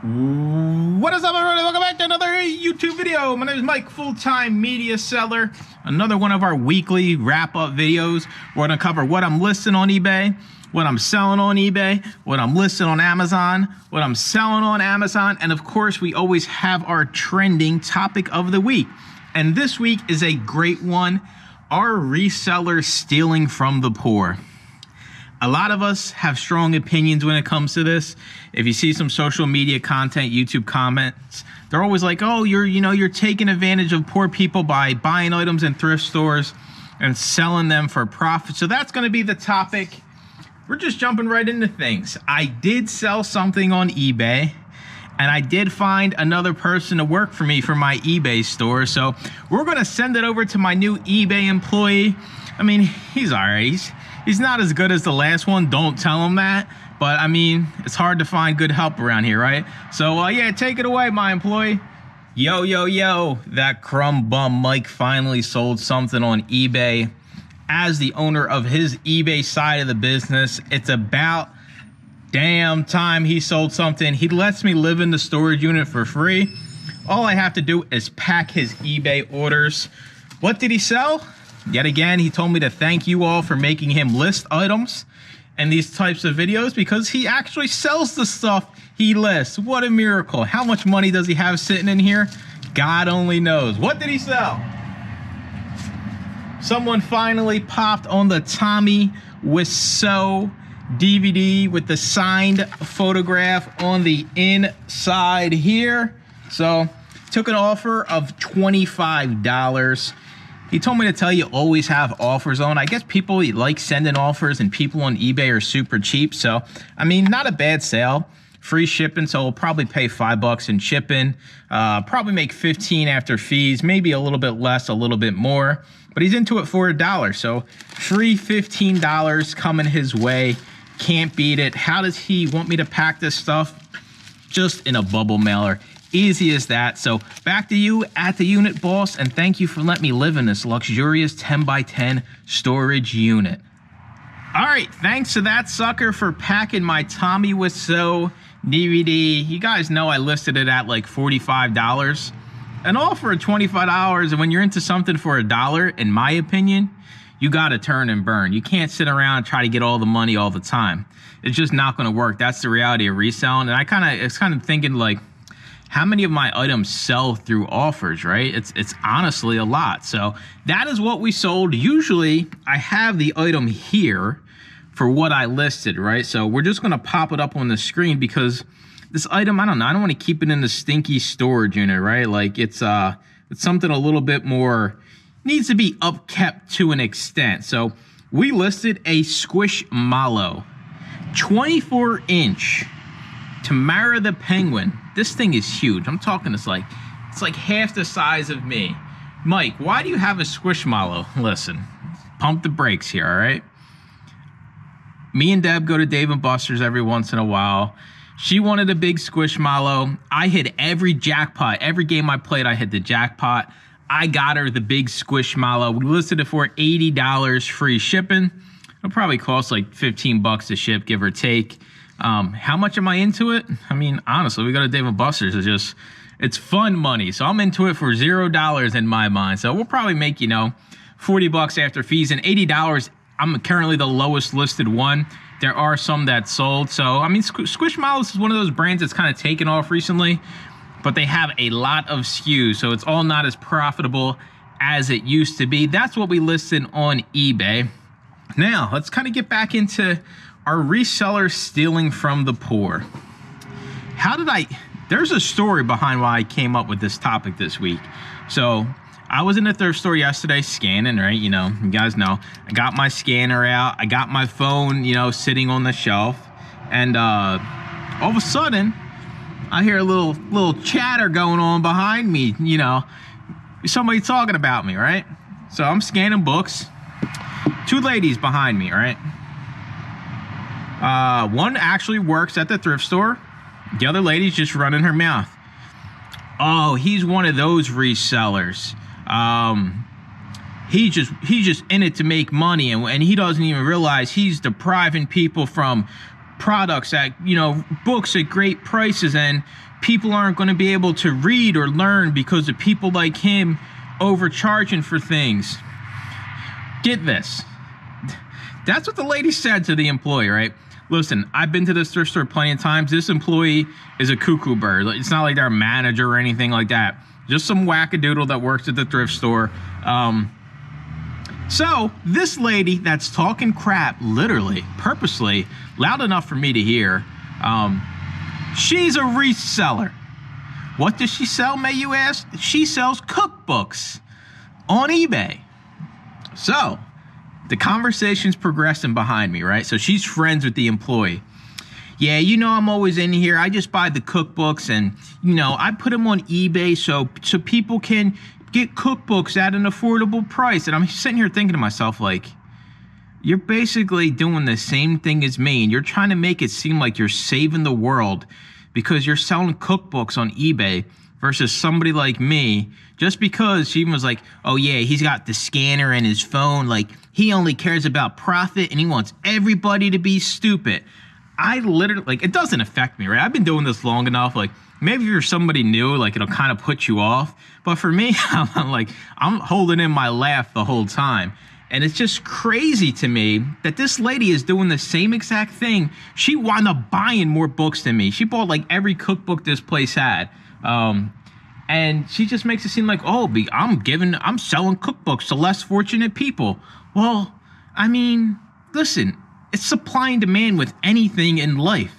What is up, everybody? Welcome back to another YouTube video. My name is Mike, full-time media seller. Another one of our weekly wrap-up videos. We're going to cover what I'm listing on eBay, what I'm selling on eBay, what I'm listing on Amazon, what I'm selling on Amazon, and of course, we always have our trending topic of the week. And this week is a great one. Are resellers stealing from the poor? A lot of us have strong opinions when it comes to this. If you see some social media content, YouTube comments, they're always like, oh, you're taking advantage of poor people by buying items in thrift stores and selling them for profit. So that's going to be the topic. We're just jumping right into things. I did sell something on eBay, and I did find another person to work for me for my eBay store. So we're going to send it over to my new eBay employee. I mean, he's all right. He's not as good as the last one. Don't tell him that. But I mean, it's hard to find good help around here, right? So yeah, take it away, my employee. Yo. That crumb bum Mike finally sold something on eBay. As the owner of his eBay side of the business, it's about damn time he sold something. He lets me live in the storage unit for free. All I have to do is pack his eBay orders. What did he sell? Yet again, he told me to thank you all for making him list items and these types of videos, because he actually sells the stuff he lists. What a miracle. How much money does he have sitting in here? God only knows. What did he sell? Someone finally popped on the Tommy Wiseau DVD with the signed photograph on the inside here. So took an offer of $25. He told me to tell you always have offers on. I guess people like sending offers, and people on eBay are super cheap. So, I mean, not a bad sale. Free shipping, so we'll probably pay $5 in shipping. Probably make $15 after fees, maybe a little bit less, a little bit more. But he's into it for $1. So free $15 coming his way. Can't beat it. How does he want me to pack this stuff? Just in a bubble mailer. Easy as that. So back to you at the unit, boss, and thank you for letting me live in this luxurious 10x10 storage unit. All right, thanks to that sucker for packing my Tommy Wiseau DVD. You guys know I listed it at like $45. An offer of $25, and when you're into something for $1, in my opinion, you got to turn and burn. You can't sit around and try to get all the money all the time. It's just not going to work. That's the reality of reselling. And it's kind of thinking like, how many of my items sell through offers, right? It's honestly a lot. So that is what we sold. Usually I have the item here for what I listed, right? So we're just gonna pop it up on the screen because this item, I don't know, I don't want to keep it in the stinky storage unit, right? Like it's something a little bit more, needs to be upkept to an extent. So we listed a Squishmallow, 24-inch Tamara the Penguin. This thing is huge. I'm talking, it's like half the size of me. Mike, why do you have a Squishmallow? Listen, pump the brakes here, all right? Me and Deb go to Dave & Buster's every once in a while. She wanted a big Squishmallow. I hit every jackpot. Every game I played, I hit the jackpot. I got her the big Squishmallow. We listed it for $80 free shipping. It'll probably cost like $15 to ship, give or take. How much am I into it? I mean, honestly, we go to Dave & Buster's. It's fun money. So I'm into it for $0 in my mind. So we'll probably make, $40 after fees, and $80. I'm currently the lowest listed one. There are some that sold. So, I mean, Squishmallows is one of those brands that's kind of taken off recently, but they have a lot of SKUs. So it's all not as profitable as it used to be. That's what we listed on eBay. Now, let's kind of get back into are resellers stealing from the poor? There's a story behind why I came up with this topic this week. So I was in the thrift store yesterday scanning, right? You guys know, I got my scanner out. I got my phone, sitting on the shelf. And all of a sudden, I hear a little chatter going on behind me, somebody talking about me, right? So I'm scanning books. Two ladies behind me, right? One actually works at the thrift store. The other lady's just running her mouth. Oh, he's one of those resellers. He's just in it to make money, and he doesn't even realize he's depriving people from products at, books at great prices, and people aren't going to be able to read or learn because of people like him overcharging for things. Get this. That's what the lady said to the employee, right? Listen, I've been to this thrift store plenty of times. This employee is a cuckoo bird. It's not like they're a manager or anything like that. Just some wackadoodle that works at the thrift store. So this lady that's talking crap, literally, purposely, loud enough for me to hear, she's a reseller. What does she sell, may you ask? She sells cookbooks on eBay. So the conversation's progressing behind me, right? So she's friends with the employee. Yeah, you know, I'm always in here. I just buy the cookbooks and, you know, I put them on eBay so people can get cookbooks at an affordable price. And I'm sitting here thinking to myself, like, you're basically doing the same thing as me, and you're trying to make it seem like you're saving the world because you're selling cookbooks on eBay versus somebody like me, just because she was like, oh yeah, he's got the scanner in his phone, like he only cares about profit and he wants everybody to be stupid. I literally, like, it doesn't affect me, right? I've been doing this long enough, like, maybe if you're somebody new, like, it'll kind of put you off. But for me, I'm holding in my laugh the whole time. And it's just crazy to me that this lady is doing the same exact thing. She wound up buying more books than me. She bought, like, every cookbook this place had. And she just makes it seem like, oh, I'm selling cookbooks to less fortunate people. Well, I mean, listen, it's supply and demand with anything in life.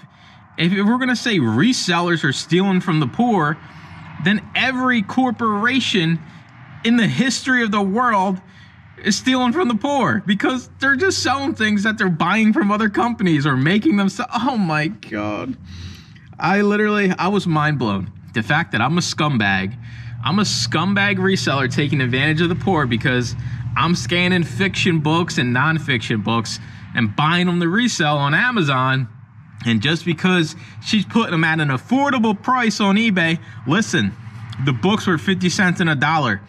If we're going to say resellers are stealing from the poor, then every corporation in the history of the world is stealing from the poor because they're just selling things that they're buying from other companies or making them sell. Oh my God. I was mind blown. The fact that I'm a scumbag reseller taking advantage of the poor because I'm scanning fiction books and nonfiction books and buying them to resell on Amazon. And just because she's putting them at an affordable price on eBay, listen, the books were 50 cents and $1.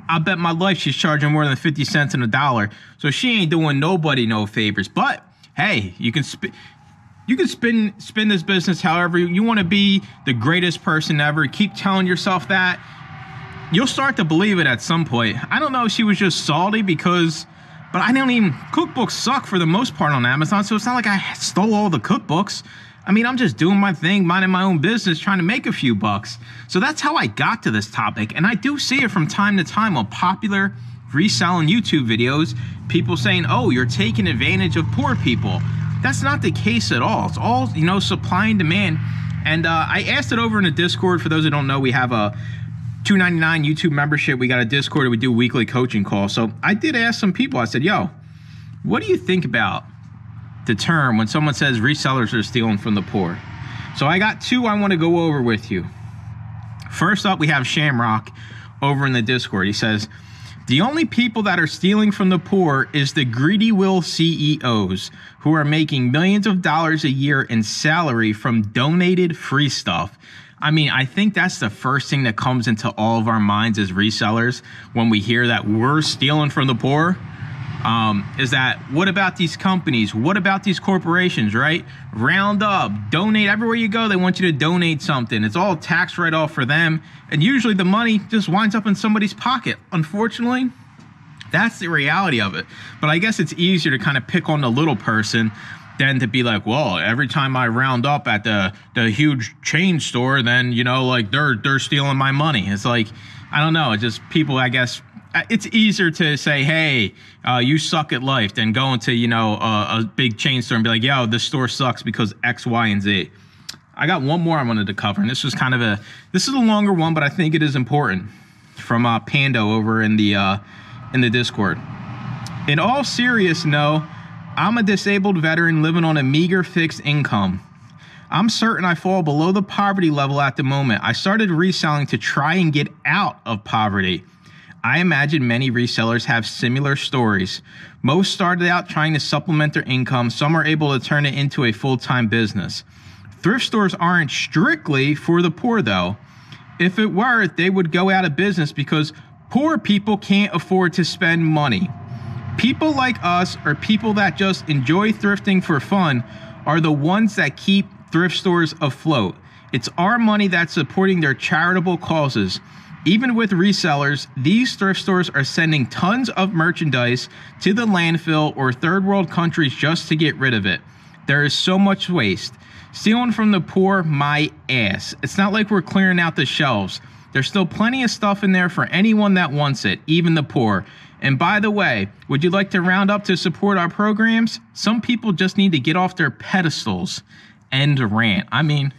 I bet my life she's charging more than 50 cents and $1. So she ain't doing nobody no favors. But hey, you can spin this business however you want to be the greatest person ever. Keep telling yourself that. You'll start to believe it at some point. I don't know if she was just salty but cookbooks suck for the most part on Amazon, so it's not like I stole all the cookbooks. I mean, I'm just doing my thing, minding my own business, trying to make a few bucks. So that's how I got to this topic, and I do see it from time to time on popular reselling YouTube videos, people saying, oh, you're taking advantage of poor people. That's not the case at all. It's all, supply and demand. And I asked it over in the Discord. For those that don't know, we have a $2.99 YouTube membership. We got a Discord where we do weekly coaching calls. So I did ask some people. I said, yo, what do you think about the term when someone says resellers are stealing from the poor? So I got two I want to go over with you. First up, we have Shamrock over in the Discord. He says, the only people that are stealing from the poor is the greedy will CEOs who are making millions of dollars a year in salary from donated free stuff. I mean, I think that's the first thing that comes into all of our minds as resellers when we hear that we're stealing from the poor. Is that, what about these companies? What about these corporations, right? Round up, donate. Everywhere you go, they want you to donate something. It's all tax write-off for them. And usually the money just winds up in somebody's pocket. Unfortunately, that's the reality of it. But I guess it's easier to kind of pick on the little person than to be like, well, every time I round up at the huge chain store, then, they're stealing my money. It's like, I don't know. It's just people, I guess, it's easier to say, hey, you suck at life than going to, a big chain store and be like, yo, this store sucks because X, Y, and Z. I got one more I wanted to cover, and this is a longer one, but I think it is important, from Pando over in the Discord. In all seriousness, no, I'm a disabled veteran living on a meager fixed income. I'm certain I fall below the poverty level at the moment. I started reselling to try and get out of poverty. I imagine many resellers have similar stories. Most started out trying to supplement their income. Some are able to turn it into a full-time business. Thrift stores aren't strictly for the poor, though. If it were, they would go out of business because poor people can't afford to spend money. People like us, or people that just enjoy thrifting for fun, are the ones that keep thrift stores afloat. It's our money that's supporting their charitable causes. Even with resellers, these thrift stores are sending tons of merchandise to the landfill or third world countries just to get rid of it. There is so much waste. Stealing from the poor, my ass. It's not like we're clearing out the shelves. There's still plenty of stuff in there for anyone that wants it, even the poor. And by the way, would you like to round up to support our programs? Some people just need to get off their pedestals. End rant. I mean,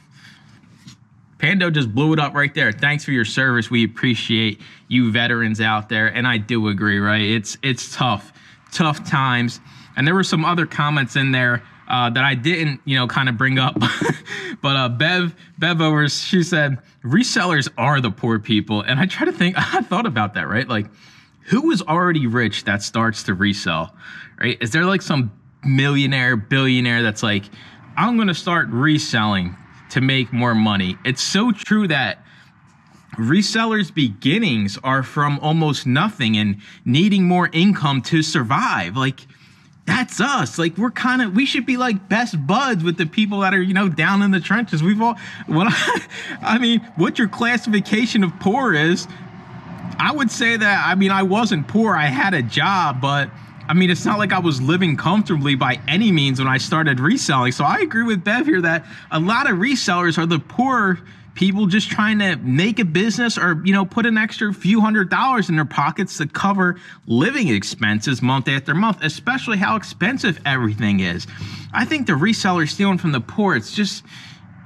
Pando just blew it up right there. Thanks for your service. We appreciate you veterans out there. And I do agree, right? It's tough times. And there were some other comments in there that I didn't, kind of bring up. But Bev over, she said, resellers are the poor people. And I try to think, I thought about that, right? Like, who is already rich that starts to resell, right? Is there like some millionaire, billionaire that's like, I'm going to start reselling to make more money? It's so true that resellers' beginnings are from almost nothing and needing more income to survive. Like, that's us. Like, we should be like best buds with the people that are, down in the trenches. I mean, what your classification of poor is, I would say that, I wasn't poor. I had a job, but it's not like I was living comfortably by any means when I started reselling. So I agree with Bev here that a lot of resellers are the poor people just trying to make a business or, put an extra few $100s in their pockets to cover living expenses month after month, especially how expensive everything is. I think the reseller stealing from the poor, it's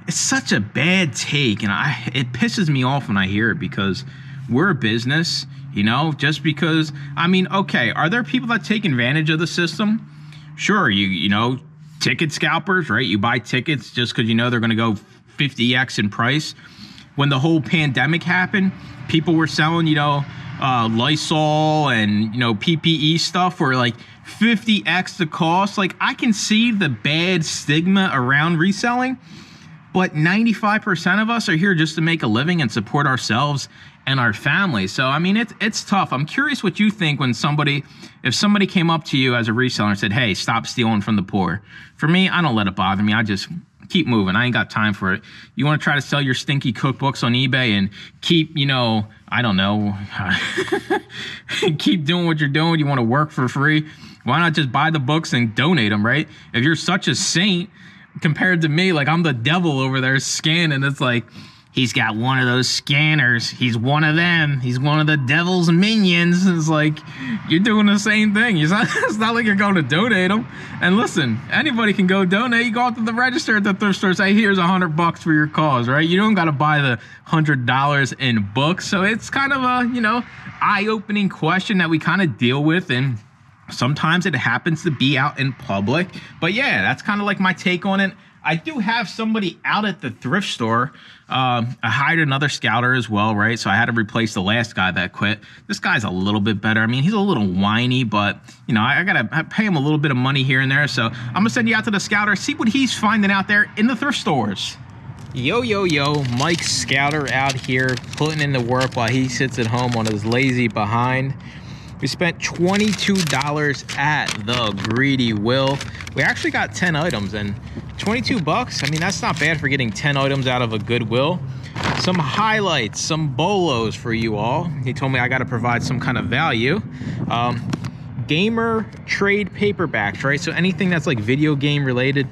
such a bad take. And it pisses me off when I hear it because we're a business, just because, okay, are there people that take advantage of the system? Sure, ticket scalpers, right? You buy tickets just because they're going to go 50x in price. When the whole pandemic happened, people were selling, Lysol and, PPE stuff for like 50x the cost. Like, I can see the bad stigma around reselling, but 95% of us are here just to make a living and support ourselves and our families. So, it's tough. I'm curious what you think when if somebody came up to you as a reseller and said, hey, stop stealing from the poor. For me, I don't let it bother me. I just keep moving. I ain't got time for it. You want to try to sell your stinky cookbooks on eBay and keep, I don't know, keep doing what you're doing. You want to work for free. Why not just buy the books and donate them, right? If you're such a saint compared to me, like I'm the devil over there scanning, it's like, he's got one of those scanners. He's one of them. He's one of the devil's minions. It's like, you're doing the same thing. It's not like you're going to donate them. And listen, anybody can go donate. You go out to the register at the thrift store, say, here's $100 for your cause, right? You don't got to buy the $100 in books. So it's kind of a, eye-opening question that we kind of deal with. And sometimes it happens to be out in public. But yeah, that's kind of like my take on it. I do have somebody out at the thrift store. I hired another scouter as well, right? So I had to replace the last guy that quit. This guy's a little bit better. He's a little whiny, but, I got to pay him a little bit of money here and there. So I'm going to send you out to the scouter, see what he's finding out there in the thrift stores. Yo, Mike Scouter out here putting in the work while he sits at home on his lazy behind. We spent $22 at the Greedy Will. We actually got 10 items and $22. That's not bad for getting 10 items out of a Goodwill. Some highlights, some bolos for you all. He told me I got to provide some kind of value. Gamer trade paperbacks, right? So anything that's like video game related,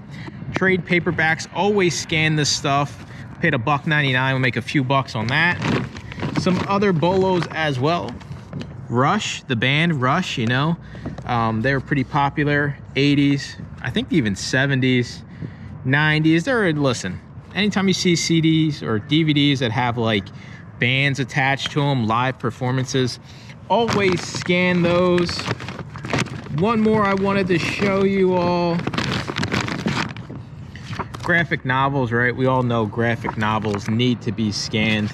trade paperbacks, always scan this stuff. Paid $1.99, we'll make a few bucks on that. Some other bolos as well. Rush, the band Rush, they were pretty popular, 80s, I think even 70s, 90s. Listen, anytime you see CDs or DVDs that have like bands attached to them, live performances, always scan those. One more I wanted to show you all. Graphic novels, right? We all know graphic novels need to be scanned.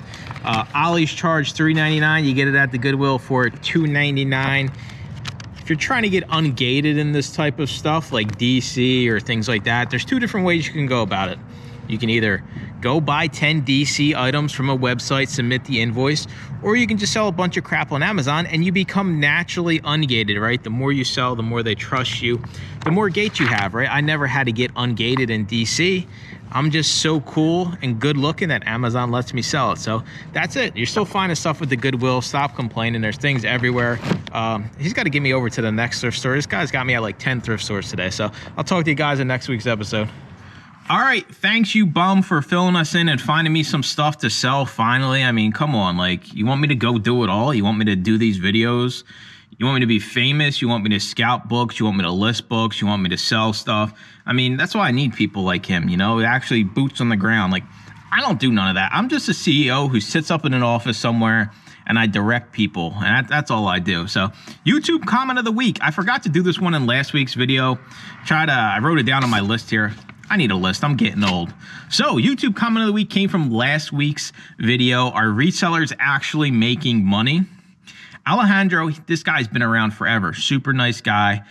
Ollie's charge $3.99. You get it at the Goodwill for $2.99. If you're trying to get ungated in this type of stuff like DC or things like that, there's two different ways you can go about it. You can either go buy 10 DC items from a website, submit the invoice, or you can just sell a bunch of crap on Amazon and you become naturally ungated, right? The more you sell, the more they trust you, the more gates you have, right? I never had to get ungated in DC. I'm just so cool and good looking that Amazon lets me sell it. So that's it. You're still finding stuff with the Goodwill. Stop complaining. There's things everywhere. He's got to get me over to the next thrift store. This guy's got me at like 10 thrift stores today. So I'll talk to you guys in next week's episode. All right, thanks you bum for filling us in and finding me some stuff to sell finally. I mean, come on, like, you want me to go do it all? You want me to do these videos? You want me to be famous? You want me to scout books? You want me to list books? You want me to sell stuff? I mean, that's why I need people like him, you know, actually boots on the ground. Like, I don't do none of that. I'm just a CEO who sits up in an office somewhere and I direct people, and that's all I do. So YouTube comment of the week. I forgot to do this one in last week's video. I wrote it down on my list here. I need a list. I'm getting old. So YouTube comment of the week came from last week's video. Are resellers actually making money? Alejandro, this guy's been around forever. Super nice guy.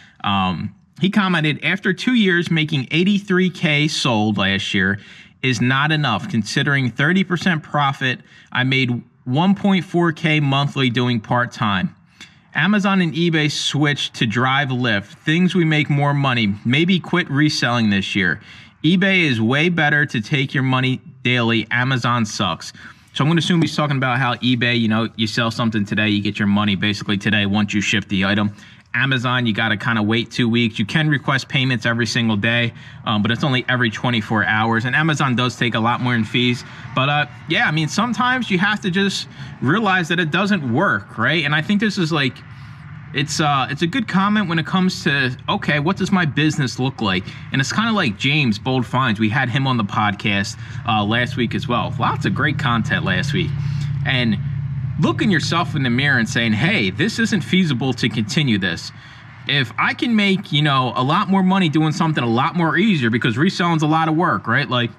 He commented, after 2 years making 83K sold last year is not enough. Considering 30% profit, I made 1.4K monthly doing part-time. Amazon and eBay switched to drive lift. Things we make more money. Maybe quit reselling this year. eBay is way better to take your money daily. Amazon sucks. So I'm going to assume he's talking about how eBay, you know, you sell something today, you get your money basically today once you ship the item. Amazon, you got to kind of wait 2 weeks. You can request payments every single day, but it's only every 24 hours. And Amazon does take a lot more in fees. But yeah, I mean, sometimes you have to just realize that it doesn't work, right? And I think this is like, it's a good comment when it comes to, okay, what does my business look like? And it's kind of like James Bold Finds. We had him on the podcast last week as well. Lots of great content last week. And looking yourself in the mirror and saying, hey, this isn't feasible to continue this. If I can make, you know, a lot more money doing something a lot more easier, because reselling's a lot of work, right? Like,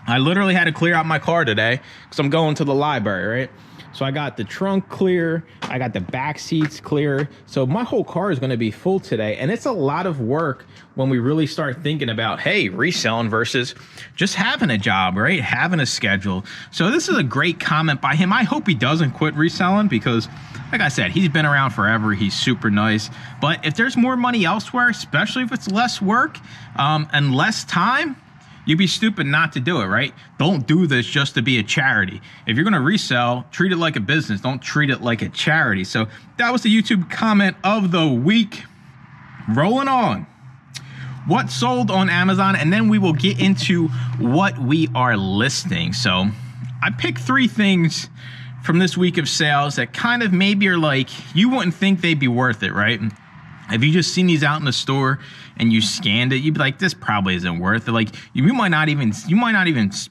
I literally had to clear out my car today because I'm going to the library, right? So I got the trunk clear, I got the back seats clear. So my whole car is going to be full today. And it's a lot of work when we really start thinking about, hey, reselling versus just having a job, right? Having a schedule. So this is a great comment by him. I hope he doesn't quit reselling because, like I said, he's been around forever. He's super nice. But if there's more money elsewhere, especially if it's less work and less time, you'd be stupid not to do it, right? Don't do this just to be a charity. If you're going to resell, treat it like a business. Don't treat it like a charity. So that was the YouTube comment of the week. Rolling on. What sold on Amazon? And then we will get into what we are listing. So I picked 3 things from this week of sales that kind of maybe are like, you wouldn't think they'd be worth it, right? If you just seen these out in the store and you scanned it, you'd be like, this probably isn't worth it. Like, you might not even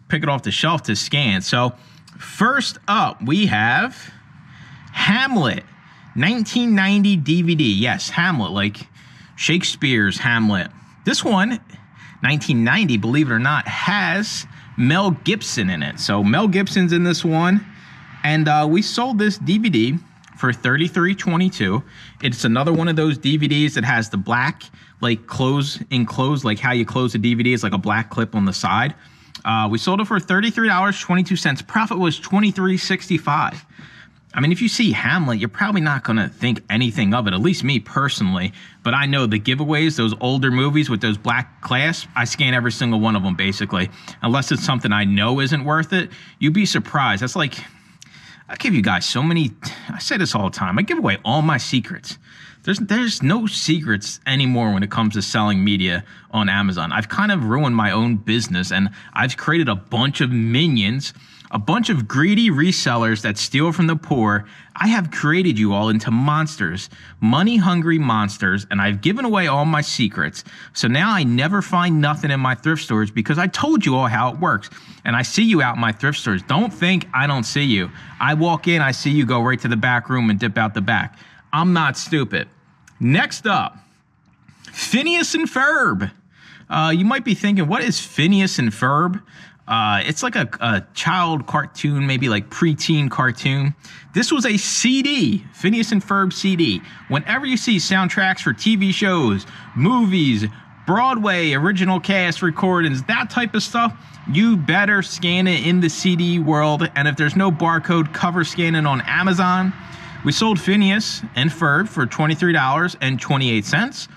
pick it off the shelf to scan. So first up, we have Hamlet, 1990 DVD. Yes, Hamlet, like Shakespeare's Hamlet. This one, 1990, believe it or not, has Mel Gibson in it. So Mel Gibson's in this one. And we sold this DVD for $33.22. It's another one of those DVDs that has the black, like, enclosed, like how you close a DVD. It's like a black clip on the side. We sold it for $33.22. Profit was $23.65. I mean, if you see Hamlet, you're probably not going to think anything of it, at least me personally. But I know the giveaways, those older movies with those black clasps, I scan every single one of them, basically. Unless it's something I know isn't worth it. You'd be surprised. That's like, I give you guys so many, I say this all the time, I give away all my secrets. There's no secrets anymore when it comes to selling media on Amazon. I've kind of ruined my own business, and I've created a bunch of minions, a bunch of greedy resellers that steal from the poor. I have created you all into monsters, money-hungry monsters, and I've given away all my secrets. So now I never find nothing in my thrift stores because I told you all how it works. And I see you out in my thrift stores. Don't think I don't see you. I walk in, I see you go right to the back room and dip out the back. I'm not stupid. Next up, Phineas and Ferb. You might be thinking, what is Phineas and Ferb? It's like a child cartoon, maybe like preteen cartoon. This was a CD, Phineas and Ferb CD. Whenever you see soundtracks for TV shows, movies, Broadway, original cast recordings, that type of stuff, you better scan it in the CD world. And if there's no barcode, cover scan it on Amazon. We sold Phineas and Ferb for $23.28.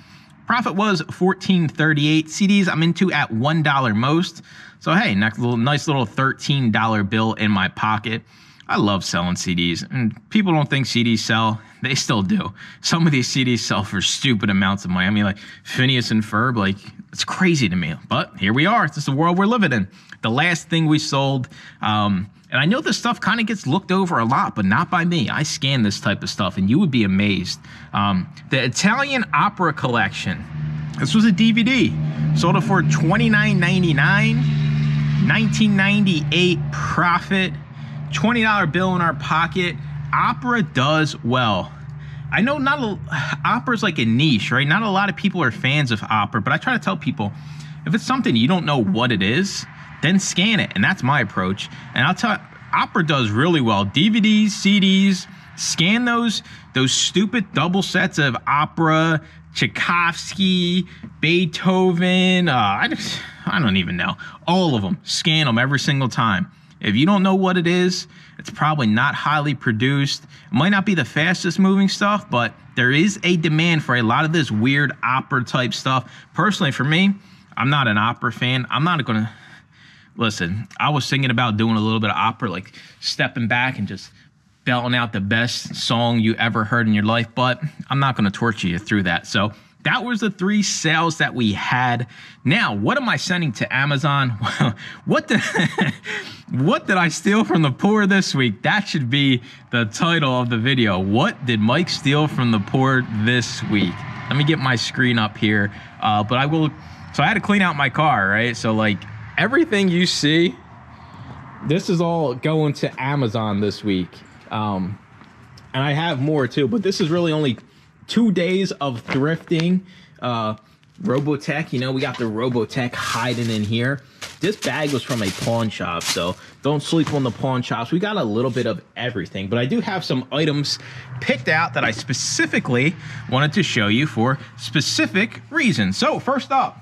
Profit was $14.38. CDs I'm into at $1 most. So hey, nice little $13 bill in my pocket. I love selling CDs, and people don't think CDs sell. They still do. Some of these CDs sell for stupid amounts of money. I mean, like Phineas and Ferb, like it's crazy to me. But here we are. This is the world we're living in. The last thing we sold, and I know this stuff kind of gets looked over a lot, but not by me. I scan this type of stuff, and you would be amazed. The Italian Opera Collection. This was a DVD. Sold it for $29.99. 1998 profit. $20 bill in our pocket. Opera does well. I know opera's like a niche, right? Not a lot of people are fans of opera, but I try to tell people, if it's something you don't know what it is, then scan it. And that's my approach. And I'll tell you, opera does really well. DVDs, CDs, scan those stupid double sets of opera, Tchaikovsky, Beethoven, I don't even know. All of them. Scan them every single time. If you don't know what it is, it's probably not highly produced. It might not be the fastest moving stuff, but there is a demand for a lot of this weird opera type stuff. Personally, for me, I'm not an opera fan. I'm not going to... Listen, I was thinking about doing a little bit of opera, like stepping back and just belting out the best song you ever heard in your life, but I'm not going to torture you through that. So that was the 3 sales that we had. Now, what am I sending to Amazon? What did I steal from the poor this week? That should be the title of the video. What did Mike steal from the poor this week? Let me get my screen up here. So I had to clean out my car, right? So like everything you see, this is all going to Amazon this week. And I have more too, but this is really only 2 days of thrifting. Robotech, you know, we got the Robotech hiding in here. This bag was from a pawn shop, so don't sleep on the pawn shops. We got a little bit of everything, but I do have some items picked out that I specifically wanted to show you for specific reasons. So first up,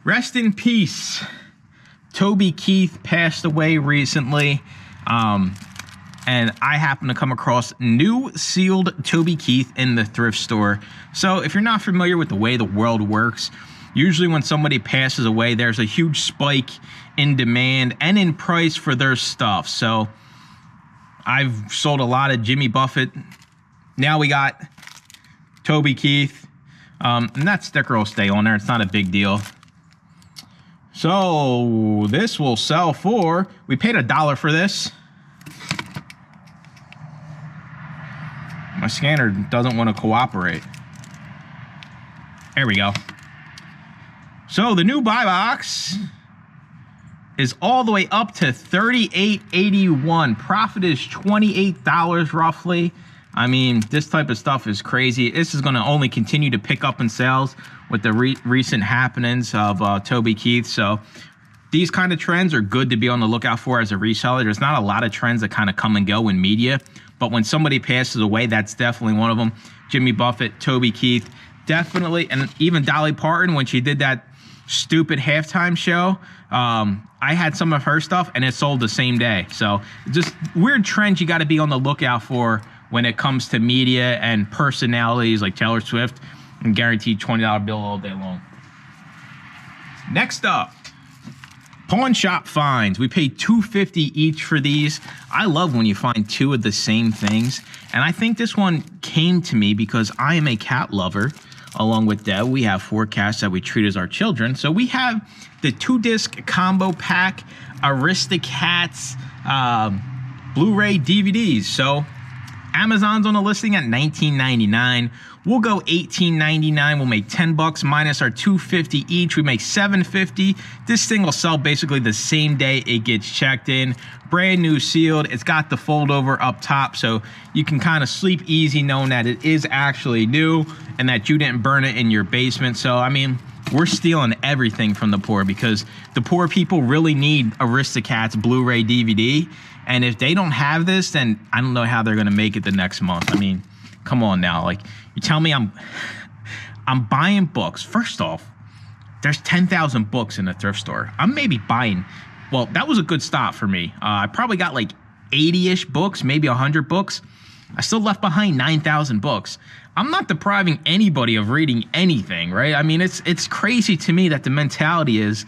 rest in peace. Toby Keith passed away recently. And I happened to come across new sealed Toby Keith in the thrift store. So if you're not familiar with the way the world works, usually when somebody passes away, there's a huge spike in demand and in price for their stuff. So I've sold a lot of Jimmy Buffett. Now we got Toby Keith. And that sticker will stay on there. It's not a big deal. So this will sell for, we paid $1 for this. My scanner doesn't want to cooperate. There we go. So the new buy box is all the way up to $38.81. Profit is $28 roughly. I mean, this type of stuff is crazy. This is going to only continue to pick up in sales with the recent happenings of Toby Keith. So these kind of trends are good to be on the lookout for as a reseller. There's not a lot of trends that kind of come and go in media, but when somebody passes away, that's definitely one of them. Jimmy Buffett, Toby Keith, definitely. And even Dolly Parton, when she did that stupid halftime show, I had some of her stuff and it sold the same day. So just weird trends you got to be on the lookout for when it comes to media and personalities like Taylor Swift, and guaranteed $20 bill all day long. Next up, pawn shop finds. We paid $2.50 each for these. I love when you find 2 of the same things. And I think this one came to me because I am a cat lover. Along with Deb, we have 4 cats that we treat as our children. So we have the 2-disc combo pack Aristocats Blu-ray DVDs. So Amazon's on a listing at $19.99. We'll go $18.99. We'll make $10 minus our $2.50 each. We make $7.50. This thing will sell basically the same day it gets checked in. Brand new sealed. It's got the fold over up top, so you can kind of sleep easy knowing that it is actually new and that you didn't burn it in your basement. So, I mean, we're stealing everything from the poor because the poor people really need Aristocats Blu-ray DVD. And if they don't have this, then I don't know how they're going to make it the next month. I mean, come on now. Like, you tell me I'm buying books. First off, there's 10,000 books in a thrift store. I'm maybe buying, well, that was a good stop for me. I probably got like 80-ish books, maybe 100 books. I still left behind 9,000 books. I'm not depriving anybody of reading anything, right? I mean, it's crazy to me that the mentality is,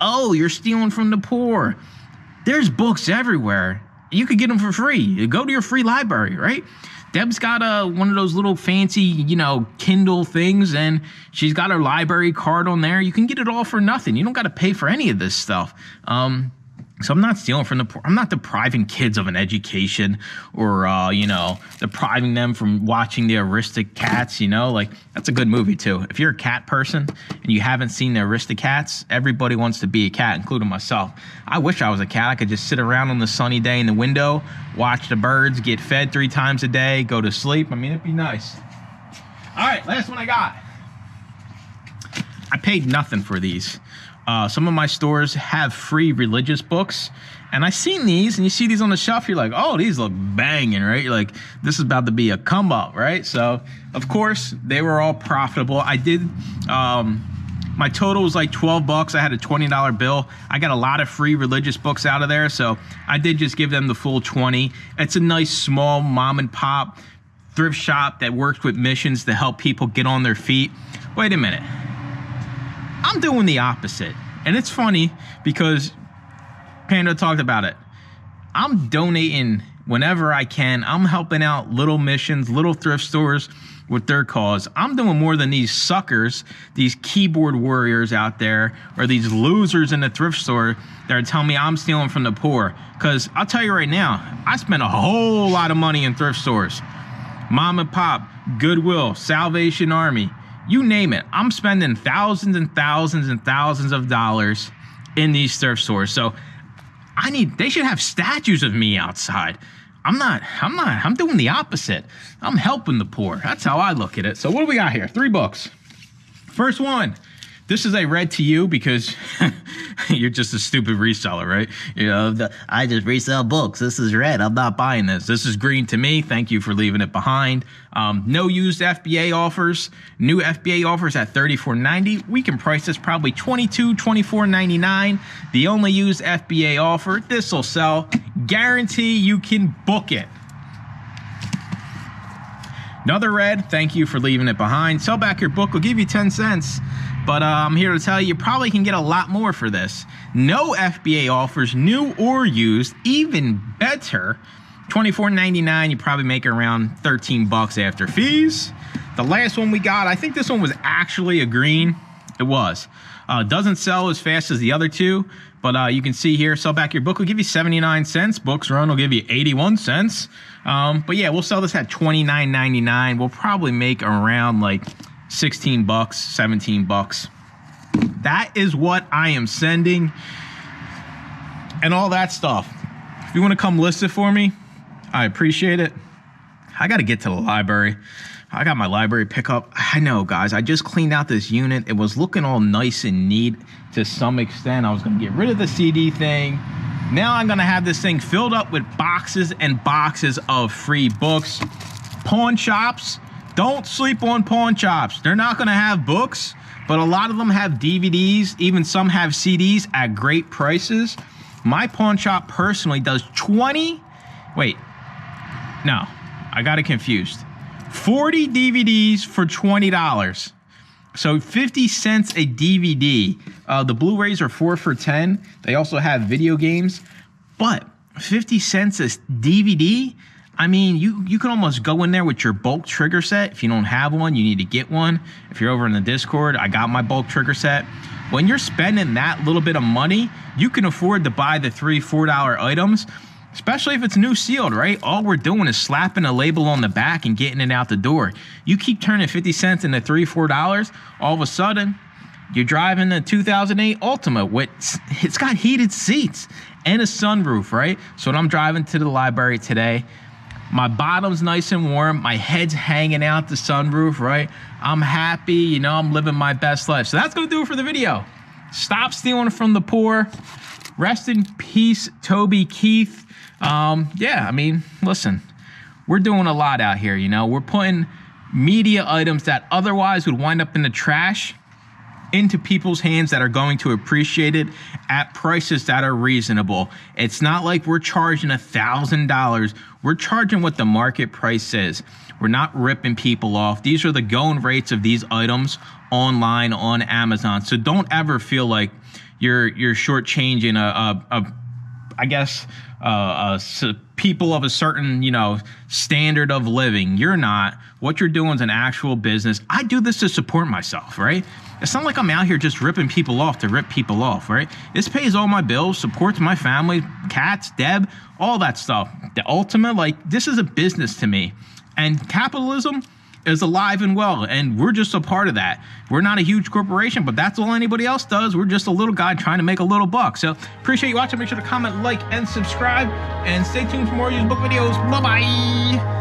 oh, you're stealing from the poor. There's books everywhere. You could get them for free. You go to your free library, right? Deb's got one of those little fancy, you know, Kindle things, and she's got her library card on there. You can get it all for nothing. You don't got to pay for any of this stuff. So I'm not stealing from the poor. I'm not depriving kids of an education or, you know, depriving them from watching the Aristocats, you know, like that's a good movie too. If you're a cat person and you haven't seen the Aristocats, everybody wants to be a cat, including myself. I wish I was a cat. I could just sit around on the sunny day in the window, watch the birds, get fed 3 times a day, go to sleep. I mean, it'd be nice. All right, last one I got. I paid nothing for these. Some of my stores have free religious books, and I seen these, and you see these on the shelf, you're like, oh, these look banging, right? You're like, this is about to be a come up, right? So, of course, they were all profitable. I did, my total was like 12 bucks. I had a $20 bill. I got a lot of free religious books out of there, so I did just give them the full 20. It's a nice small mom and pop thrift shop that works with missions to help people get on their feet. Wait a minute. I'm doing the opposite. And it's funny because Panda talked about it. I'm donating whenever I can. I'm helping out little missions, little thrift stores with their cause. I'm doing more than these suckers, these keyboard warriors out there, or these losers in the thrift store that are telling me I'm stealing from the poor. Because I'll tell you right now, I spend a whole lot of money in thrift stores. Mom and Pop, Goodwill, Salvation Army. You name it. I'm spending thousands and thousands and thousands of dollars in these thrift stores. So they should have statues of me outside. I'm doing the opposite. I'm helping the poor. That's how I look at it. So what do we got here? 3 books. First one. This is a red to you because you're just a stupid reseller, right? You know, I just resell books. This is red. I'm not buying this. This is green to me. Thank you for leaving it behind. No used FBA offers. New FBA offers at $34.90. We can price this probably $24.99. The only used FBA offer. This will sell. Guarantee you can book it. Another red. Thank you for leaving it behind. Sell back your book. We'll give you 10 cents. But I'm here to tell you, you probably can get a lot more for this. No FBA offers, new or used. Even better, $24.99. You probably make around 13 bucks after fees. The last one we got, I think this one was actually a green. It was. Doesn't sell as fast as the other two, but you can see here, sell back your book will give you 79 cents. Books Run will give you 81 cents. But yeah, we'll sell this at $29.99. We'll probably make around like 16 bucks, 17 bucks. That is what I am sending and all that stuff. If you want to come list it for me, I appreciate it. I got to get to the library. I got my library pickup. I know, guys, I just cleaned out this unit. It was looking all nice and neat to some extent. I was going to get rid of the CD thing. Now I'm going to have this thing filled up with boxes and boxes of free books. Pawn shops. Don't sleep on pawn shops. They're not going to have books, but a lot of them have DVDs. Even some have CDs at great prices. My pawn shop personally does 40 DVDs for $20. So 50 cents a DVD. The Blu-rays are 4 for $10. They also have video games, but 50 cents a DVD. I mean, you can almost go in there with your bulk trigger set. If you don't have one, you need to get one. If you're over in the Discord, I got my bulk trigger set. When you're spending that little bit of money, you can afford to buy the $3, $4 items, especially if it's new sealed, right? All we're doing is slapping a label on the back and getting it out the door. You keep turning 50 cents into $3, $4, all of a sudden, you're driving a 2008 Ultima. It's got heated seats and a sunroof, right? So when I'm driving to the library today, my bottom's nice and warm. My head's hanging out the sunroof, right? I'm happy. You know, I'm living my best life. So that's going to do it for the video. Stop stealing from the poor. Rest in peace, Toby Keith. Yeah, I mean, listen, we're doing a lot out here, you know. We're putting media items that otherwise would wind up in the trash into people's hands that are going to appreciate it at prices that are reasonable. It's not like we're charging $1,000. We're charging what the market price is. We're not ripping people off. These are the going rates of these items online on Amazon. So don't ever feel like you're shortchanging people of a certain, standard of living. You're not. What you're doing is an actual business. I do this to support myself, right? It's not like I'm out here just ripping people off to rip people off, right? This pays all my bills, supports my family, cats, Deb, all that stuff. The ultimate, this is a business to me. And capitalism is alive and well, and we're just a part of that. We're not a huge corporation, but that's all anybody else does. We're just a little guy trying to make a little buck. So appreciate you watching. Make sure to comment, like, and subscribe, and stay tuned for more used book videos. Bye-bye.